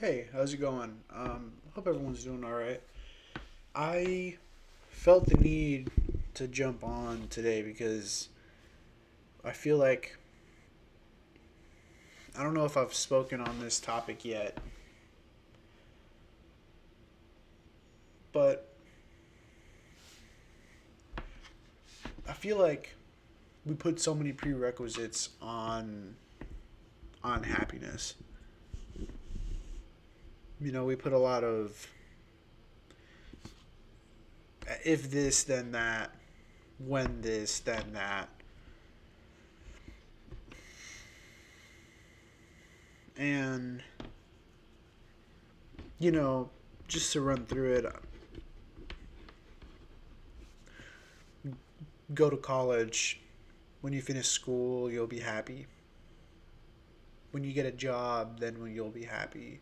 Hey, how's it going? Hope everyone's doing all right. I felt the need to jump on today because I feel like I don't know if I've spoken on this topic yet, but I feel like we put so many prerequisites on happiness. We put a lot of if this then that, when this then that. And you know, just to run through it, go to college. When you finish school, you'll be happy. When you get a job, then when you'll be happy.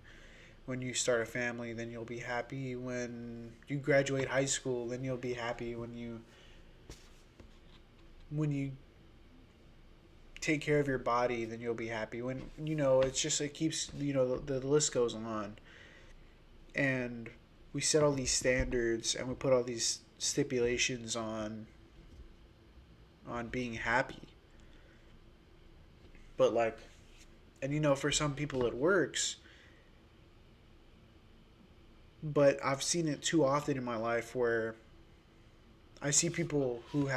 When you start a family, then you'll be happy. When you graduate high school, then you'll be happy. When you take care of your body, then you'll be happy. When it's just it keeps the list goes on, and we set all these standards and we put all these stipulations on being happy. But like, and for some people it works, but I've seen it too often in my life where I see people who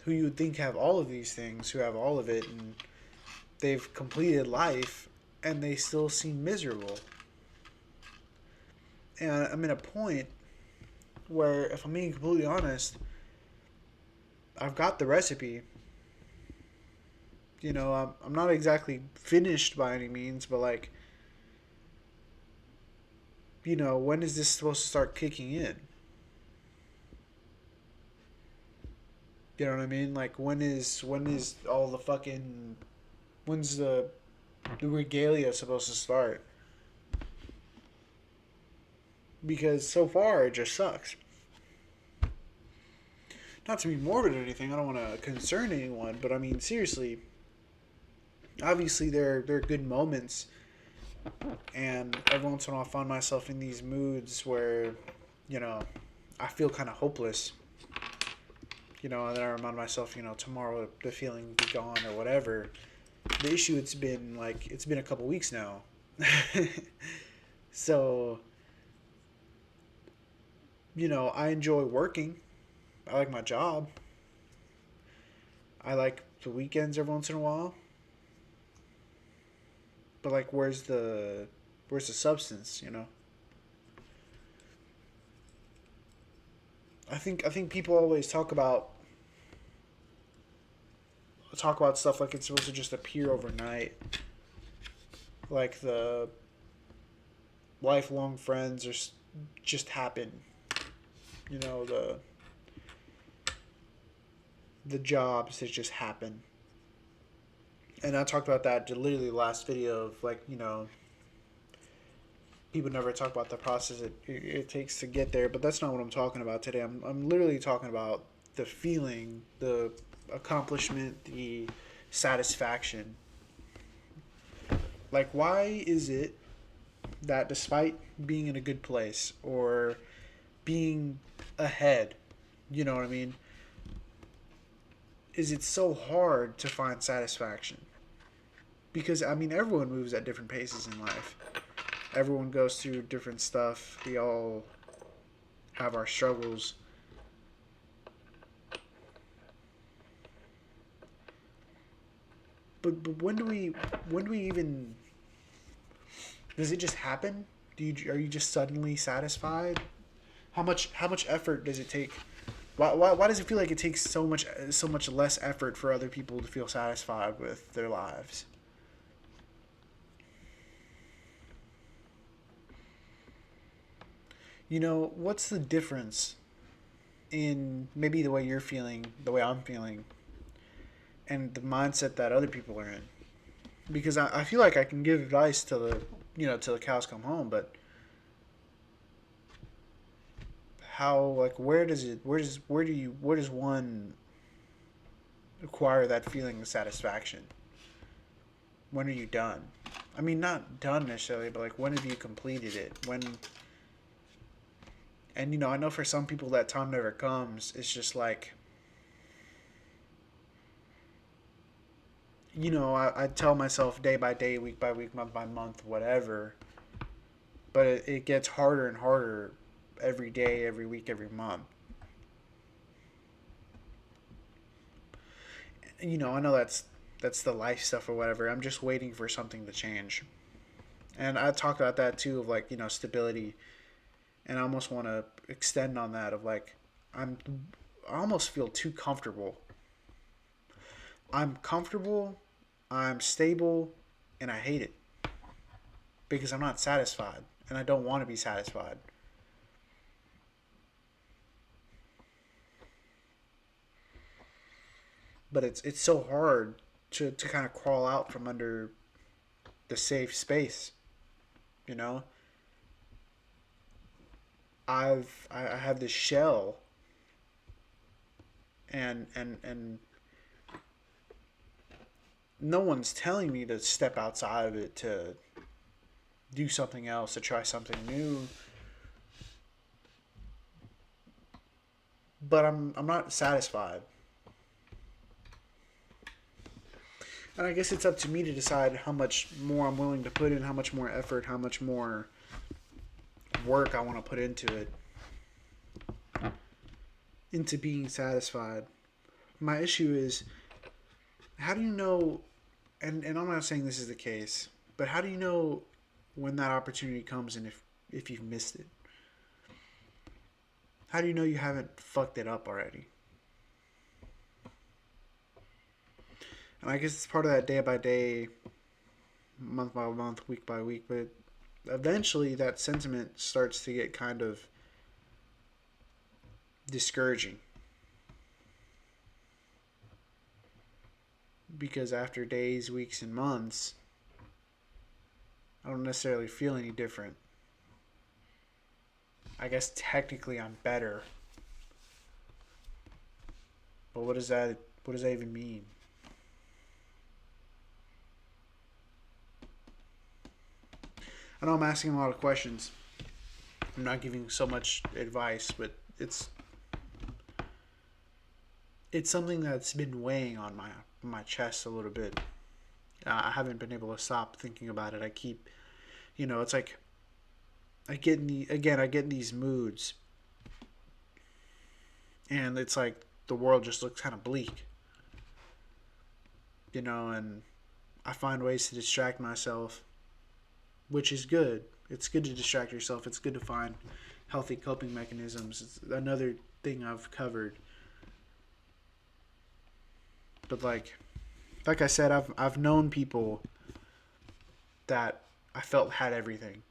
you would think have all of these things, who have all of it, and they've completed life, and they still seem miserable. And I'm in a point where, if I'm being completely honest, I've got the recipe. I'm not exactly finished by any means, but like, when is this supposed to start kicking in? You know what I mean? Like, when is all the fucking when's the regalia supposed to start? Because so far it just sucks. Not to be morbid or anything, I don't want to concern anyone, but I mean seriously, obviously there are good moments, and every once in a while I find myself in these moods where, you know, I feel kind of hopeless. And then I remind myself, tomorrow the feeling will be gone or whatever. The issue it's been a couple weeks now. So, I enjoy working. I like my job. I like the weekends every once in a while. But like, where's the substance? I think people always talk about stuff like it's supposed to just appear overnight, like the lifelong friends just happen. The jobs that just happen. And I talked about that literally last video of like, people never talk about the process it takes to get there, but that's not what I'm talking about today. I'm literally talking about the feeling, the accomplishment, the satisfaction. Like, why is it that despite being in a good place or being ahead, you know what I mean, is it so hard to find satisfaction? Because I mean, everyone moves at different paces in life. Everyone goes through different stuff. We all have our struggles. But when do we even, does it just happen? Are you just suddenly satisfied? How much effort does it take? Why does it feel like it takes so much less effort for other people to feel satisfied with their lives? What's the difference in maybe the way you're feeling, the way I'm feeling, and the mindset that other people are in? Because I feel like I can give advice till the cows come home, but how, like, where does one acquire that feeling of satisfaction? when are you done? I mean, not done necessarily, but like, when have you completed it? When, and I know for some people that time never comes. It's just like, I tell myself day by day, week by week, month by month, whatever, but it gets harder and harder every day, every week, every month. I know that's the life stuff or whatever. I'm just waiting for something to change. And I talk about that too of like, stability, and I almost want to extend on that of like I'm I almost feel too comfortable. I'm comfortable, I'm stable, and I hate it because I'm not satisfied and I don't want to be satisfied. But it's so hard to kind of crawl out from under the safe space, you know? I have this shell, and no one's telling me to step outside of it, to do something else, to try something new. But I'm not satisfied. And I guess it's up to me to decide how much more I'm willing to put in, how much more effort, how much more work I want to put into being satisfied. My issue is, how do you know, and I'm not saying this is the case, but how do you know when that opportunity comes, and if you've missed it? How do you know you haven't fucked it up already? And I guess it's part of that day by day, month by month, week by week, but eventually that sentiment starts to get kind of discouraging, because after days, weeks, and months, I don't necessarily feel any different. I guess technically I'm better, but what does that even mean? I know I'm asking a lot of questions. I'm not giving so much advice, but it's something that's been weighing on my chest a little bit. I haven't been able to stop thinking about it. I keep, it's like I get in these moods, and it's like the world just looks kind of bleak, and I find ways to distract myself, which is good. It's good to distract yourself. It's good to find healthy coping mechanisms. It's another thing I've covered. But like I said, I've known people that I felt had everything.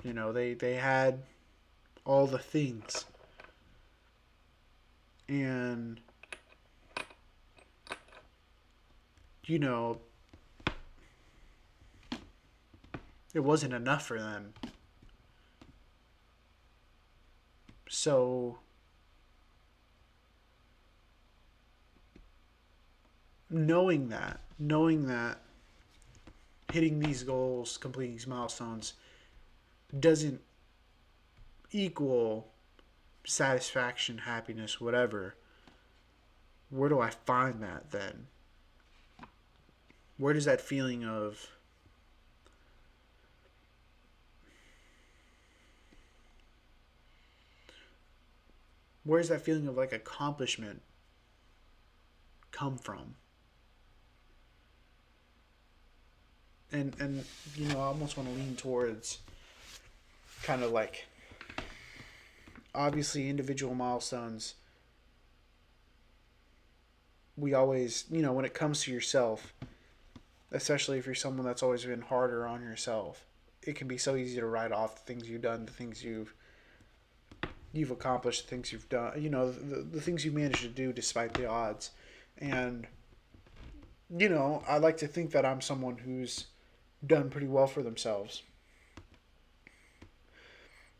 They had all the things, and you know it wasn't enough for them. So knowing that hitting these goals, completing these milestones doesn't equal satisfaction, happiness, whatever. Where do I find that then? Where does that feeling of where's that feeling of like accomplishment come from? And I almost want to lean towards kind of like, obviously individual milestones. We always, when it comes to yourself, especially if you're someone that's always been harder on yourself, it can be so easy to write off the things you've done, the things you've accomplished, the things you've done, the things you managed to do despite the odds. And I like to think that I'm someone who's done pretty well for themselves.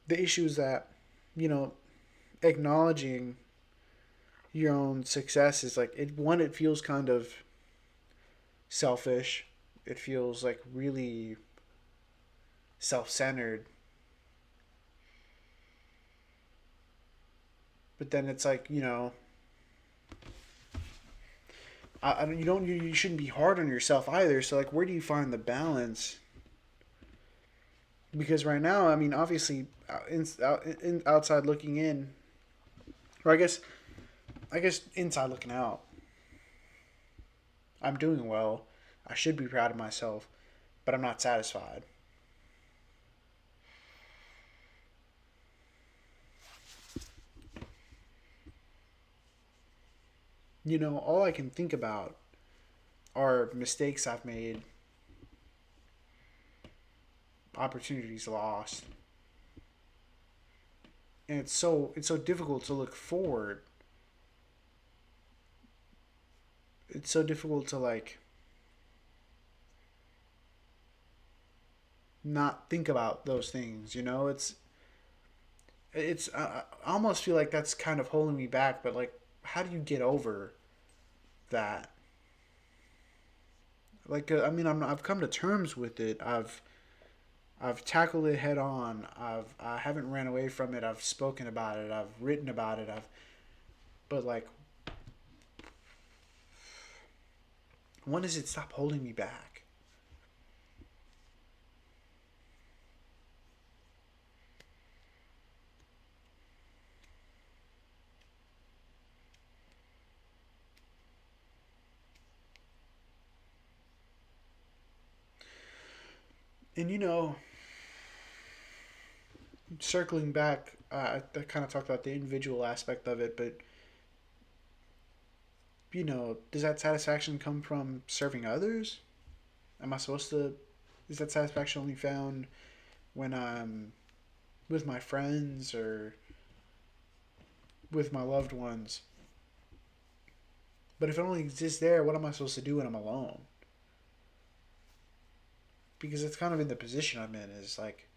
The issue is that, you know, acknowledging your own success is like, it feels kind of selfish. It feels like really self-centered. But then it's like, you shouldn't be hard on yourself either. So like, where do you find the balance? Because right now, I mean, obviously, outside looking in, or I guess inside looking out, I'm doing well. I should be proud of myself, but I'm not satisfied. All I can think about are mistakes I've made, opportunities lost, and it's so difficult to look forward. It's so difficult to like not think about those things. It's I almost feel like that's kind of holding me back. But like, how do you get over that? Like, I mean, I've come to terms with it. I've tackled it head on. I haven't ran away from it. I've spoken about it. I've written about it. But like, when does it stop holding me back? And circling back, I kind of talked about the individual aspect of it, but does that satisfaction come from serving others? Am I supposed to? Is that satisfaction only found when I'm with my friends or with my loved ones? But if it only exists there, what am I supposed to do when I'm alone? Because it's kind of in the position I'm in. Is like,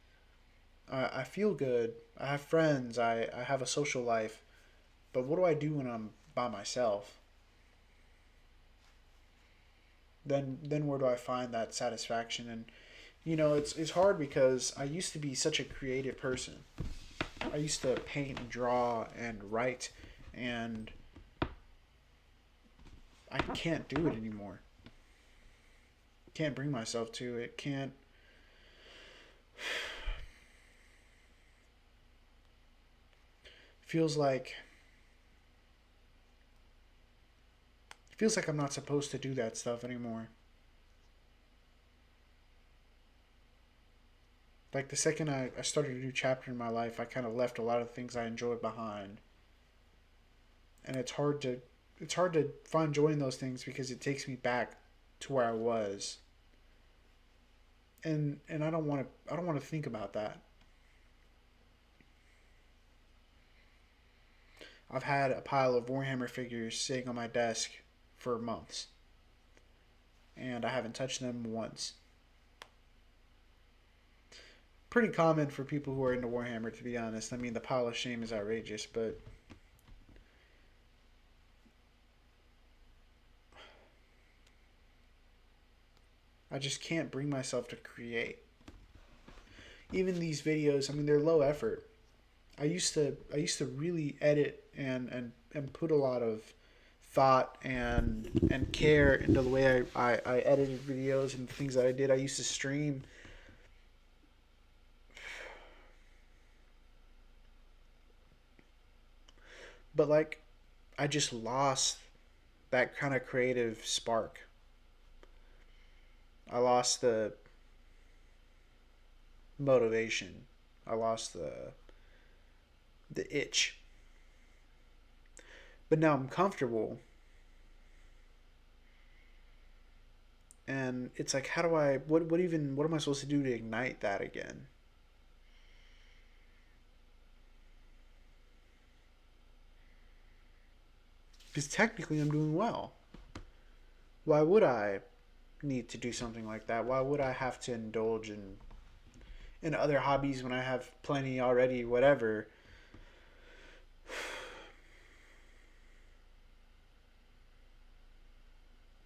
I feel good. I have friends. I have a social life. But what do I do when I'm by myself? Then where do I find that satisfaction? And it's hard because I used to be such a creative person. I used to paint and draw and write, and I can't do it anymore. Can't bring myself to it. Can't. Feels like feels like I'm not supposed to do that stuff anymore. Like the second I started a new chapter in my life, I kind of left a lot of things I enjoyed behind, and it's hard to find joy in those things because it takes me back to where I was, and I don't want to think about that. I've had a pile of Warhammer figures sitting on my desk for months, and I haven't touched them once. Pretty common for people who are into Warhammer, to be honest. I mean, the pile of shame is outrageous, but I just can't bring myself to create. Even these videos, I mean, they're low effort. I used to really edit and put a lot of thought and care into the way I edited videos and things that I did. I used to stream, but like, I just lost that kind of creative spark. I lost the motivation. I lost the itch. But now I'm comfortable, and it's like, how do I? What am I supposed to do to ignite that again? Because technically, I'm doing well. Why would I need to do something like that? Why would I have to indulge in other hobbies when I have plenty already? Whatever.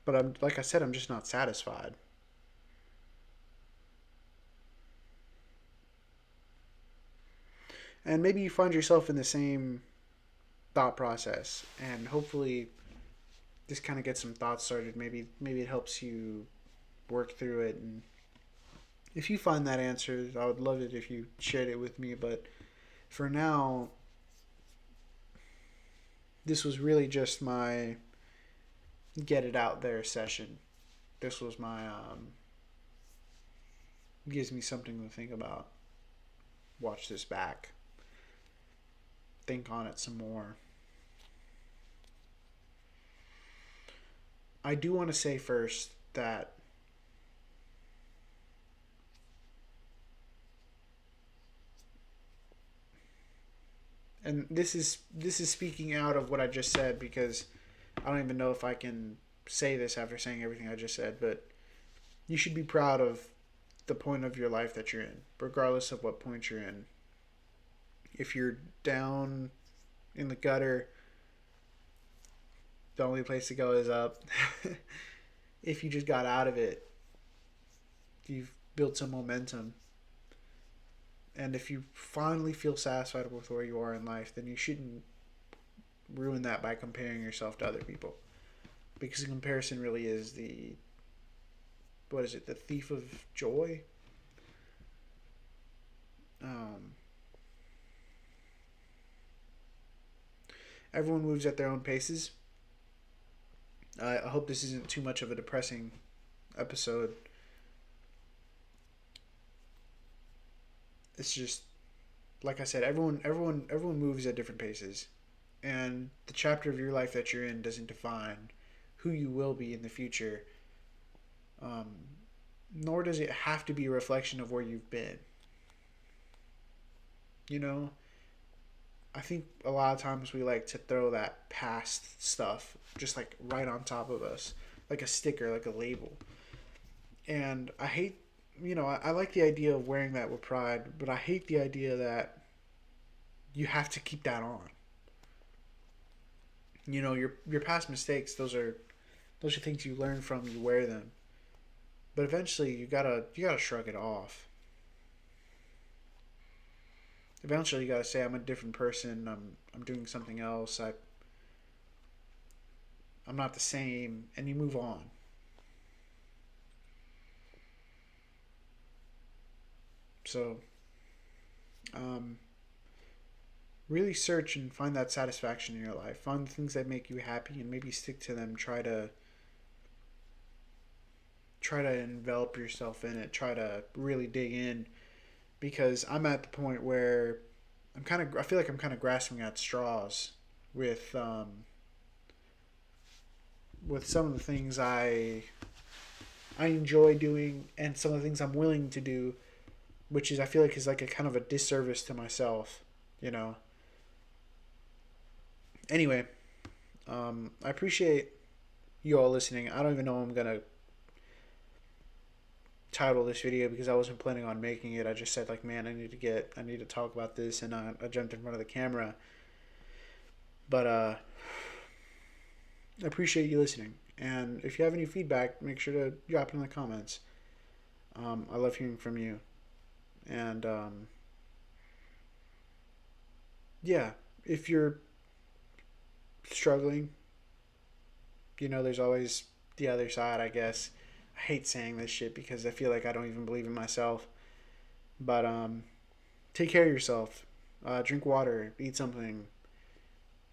But I'm like I said, I'm just not satisfied. And maybe you find yourself in the same thought process, and hopefully this kind of gets some thoughts started. Maybe it helps you work through it. And if you find that answer, I would love it if you shared it with me. But for now, this was really just my get it out there session. This was my gives me something to think about. Watch this back. Think on it some more. I do want to say first that and this is speaking out of what I just said, because I don't even know if I can say this after saying everything I just said, but you should be proud of the point of your life that you're in, regardless of what point you're in. If you're down in the gutter, the only place to go is up. If you just got out of it, you've built some momentum. And if you finally feel satisfied with where you are in life, then you shouldn't ruin that by comparing yourself to other people. Because comparison really is what is it, the thief of joy? Um, Everyone moves at their own paces. I hope this isn't too much of a depressing episode. It's just like I said, everyone moves at different paces, and the chapter of your life that you're in doesn't define who you will be in the future. Um, Nor does it have to be a reflection of where you've been. You know, I think a lot of times we like to throw that past stuff just like right on top of us, like a sticker, like a label. And I hate, I like the idea of wearing that with pride, but I hate the idea that you have to keep that on. Your past mistakes, those are things you learn from, you wear them. But eventually you gotta shrug it off. Eventually you gotta say I'm a different person, I'm doing something else, I'm not the same, and you move on. So um, really search and find that satisfaction in your life. Find the things that make you happy and maybe stick to them. Try to envelop yourself in it. Try to really dig in, because I'm at the point where I feel like I'm kind of grasping at straws with some of the things I enjoy doing, and some of the things I'm willing to do, which is I feel like is like a kind of a disservice to myself, you know. Anyway, I appreciate you all listening. I don't even know I'm gonna title this video, because I wasn't planning on making it. I just said like, man, I need to talk about this, and I jumped in front of the camera. But I appreciate you listening, and if you have any feedback, make sure to drop it in the comments. I love hearing from you, and yeah, if you're struggling, there's always the other side, I guess. I hate saying this shit because I feel like I don't even believe in myself. But take care of yourself. Drink water. Eat something.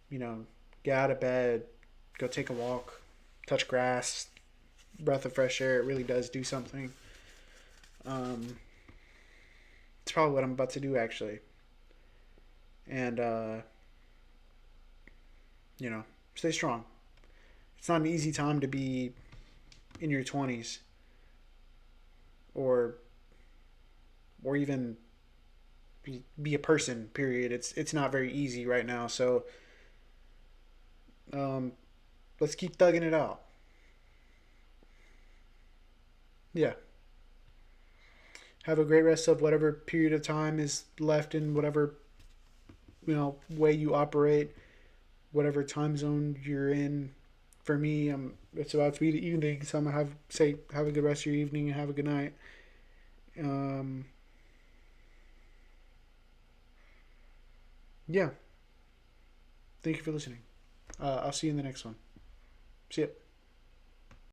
You know, get out of bed. Go take a walk. Touch grass. Breath of fresh air. It really does do something. Um, it's probably what I'm about to do, actually. And stay strong. It's not an easy time to be in your 20s, or even be a person, period. It's not very easy right now, so um, let's keep thugging it out. Yeah, have a great rest of whatever period of time is left in whatever way you operate, whatever time zone you're in. For me, it's about to be the evening, so I'm gonna have a good rest of your evening and have a good night. Um, yeah, thank you for listening. I'll see you in the next one. See ya.